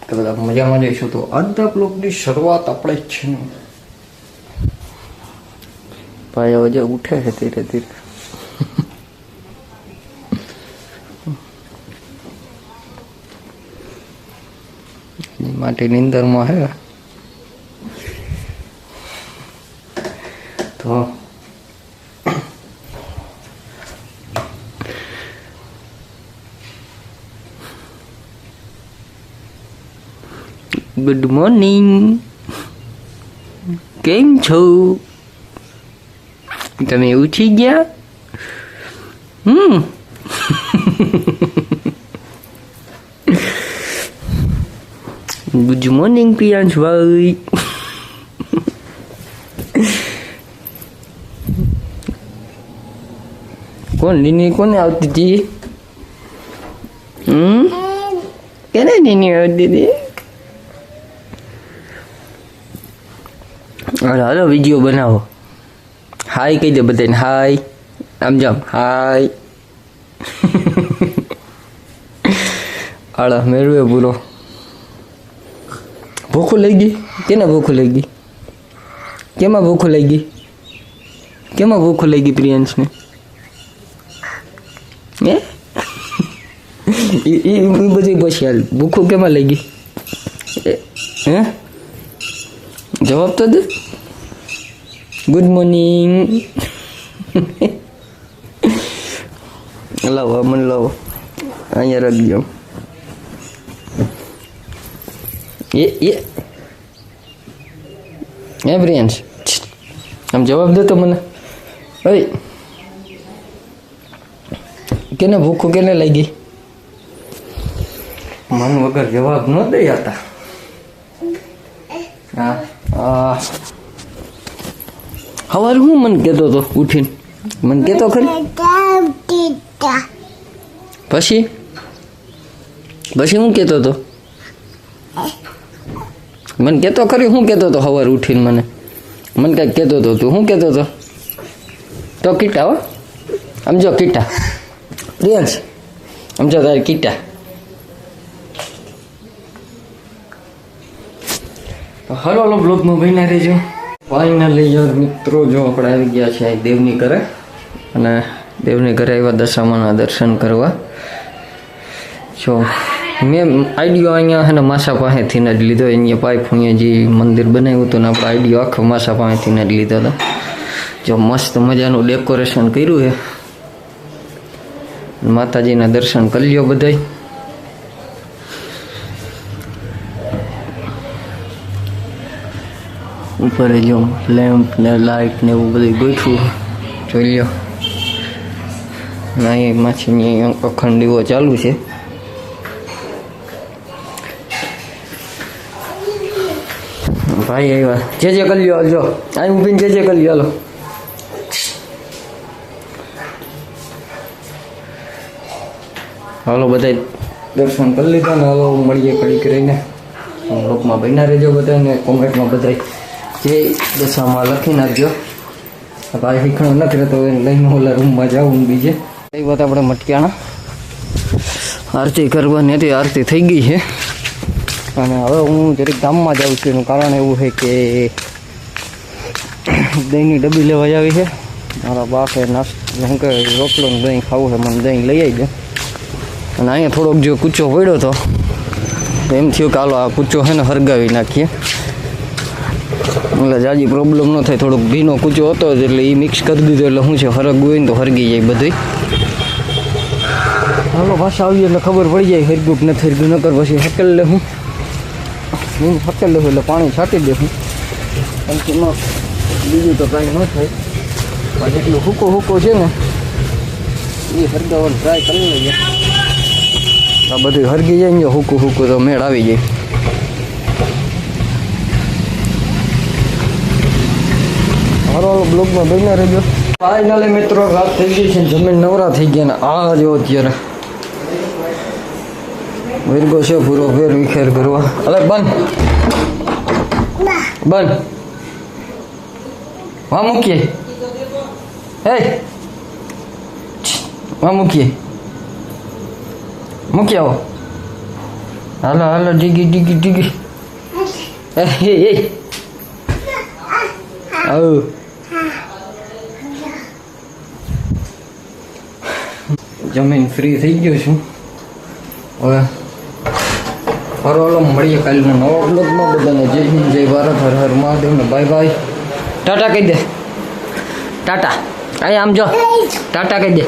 તો બધા મજામાં જઈશું. તો આજના બ્લોગની શરૂઆત આપણે જ છે ને ભાઈ હવે જે ઉઠે છે ધીરે ધીરે. માટે નીંદરમાં હે તો ગુડ મોર્નિંગ. કેમ છો તમે? ઉઠી ગયા? ગુડ મોર્નિંગ પ્રિયાંશભાઈ. કોણ નીની કોને આવતી હતી? કેને નીની આવતી હતી? હાલો વિડીયો બનાવો. હાય કહી દે બધાને. હાય આમ જામ. હાય. હાલો મેળવે પૂરો. ભૂખ લઈ ગઈ? કેને ભૂખ લઈ ગઈ? કેમાં ભૂખ લઈ ગઈ? કેમાં ભૂખ લઈ ગઈ પ્રિયાંશને? એ બધી પછી હાલ ભૂખો કેમાં લઈ ગઈ? હે જવાબ તો દે. Good morning. લાવો મને લાવો અહીંયા રાખજો. એ પ્રિયાંશ આમ જવાબ દે તો મને. ઓય કેને ભૂખો કેને લઈ ગઈ? મન વગર જવાબ ન દઈ હતા. હા સવાર હું મને કહેતો હતો ઉઠીને? મને કહેતો ખરી? પછી હું કહેતો હતો? મને કહેતો ખરી? શું કહેતો હતો સવાર ઉઠીને? મને કંઈક કહેતો હતો. તું શું કહેતો હતો? તો કીટા હો આમ જો કીટા. પ્રિયાંશ આમ જો તારે કીટા. હલો હલો બ્લોગમાં બન્યા રહેજો. ફાઇનલી યાર મિત્રો જો આપણે આવી ગયા છે દેવની ઘરે. અને દેવની ઘરે આવ્યા દશામાના દર્શન કરવા. જો મેં આઈડિયો અહીંયા છે ને માસા પાસેથી જ લીધો. અહીંયા પાઇપ અહીંયા જે મંદિર બનાવ્યું હતું ને આપણે આઈડિયો આખો માસા પાસેથી જ લીધો હતો. જો મસ્ત મજાનું ડેકોરેશન કર્યું છે. માતાજીના દર્શન કરી લ્યો બધાય. ઉપર જો લેમ્પ ને લાઇટ ને એવું બધું ગોઠવું જોઈ લો. અહીં માછીની અખંડ દીવો ચાલુ છે. ભાઈ આવ્યા. જે કરી લ્યો જો અહીં ઊભીને જે કરી લ્યો. હાલો હાલો બધા દર્શન કરી લીધા ને હાલો મળીએ કડી કરીને. લોકમાં બન્યા રહેજો બધાને. કોમેન્ટમાં બધા જે દશામાં લખી નાખજો. ભાઈ શીખણું નથી રહેતો એને લઈને ઓલા રૂમમાં જાવું બીજે. એ વાત આપણે મટક્યાણા આરતી કરવાની હતી. આરતી થઈ ગઈ છે અને હવે હું જરીક ગામમાં જાઉં છું. એનું કારણ એવું છે કે દહીંની ડબ્બી લેવા આવી છે. મારા બાપે શું કે રોટલો ને દહીં ખાવું છે. મને દહીં લઈ આવી દે. અને અહીંયા થોડોક જો કૂચો પડ્યો હતો એમ થયું કે હાલો આ કૂચો છે ને હરગાવી નાખીએ. એટલે જાજી પ્રોબ્લેમ ન થાય. થોડોક ભીનો કૂચો હતો એટલે એ મિક્સ કરી દીધો. એટલે શું છે હરગવું હોય ને તો હરગી જાય બધું. હાલો ભાષા આવી એટલે ખબર પડી જાય હરગું કે નથી હરગું. નકર પછી હકેલ લે હું હકેલ લેવું એટલે પાણી છાંટી દે હું. એમાં બીજું તો કાંઈ ન થાય. પણ જેટલું હૂકો છે ને એ હરગાવાનું ટ્રાય કરી લઈએ. આ બધું હરગી જાય ને હૂકું તો મેળ આવી જાય. હારો બ્લોગમાં બન્યા રહેજો. ફાઇનલી મિત્રો રાત થઈ ગઈ છે. જમીન નવરા થઈ ગયા ને આ જો અત્યારે વિરગો છે પૂરો ફેર વિખેર કરવા. અલે બંધ વાં મૂકીએ. વાં મૂકીએ આવો. હાલો હાલો ડીગી ડીગી ડીગી એ આવ જમીન ફ્રી થઈ ગયો છું હવે ફરવાલો મળીએ કાલના નવા બ્લોગમાં. બધાને જય હિન્દ જય ભારત હર હર મહાદેવ ને બાય બાય. ટાટા કહી દે ટાટા. અહીં આમ જો ટાટા કહી દે.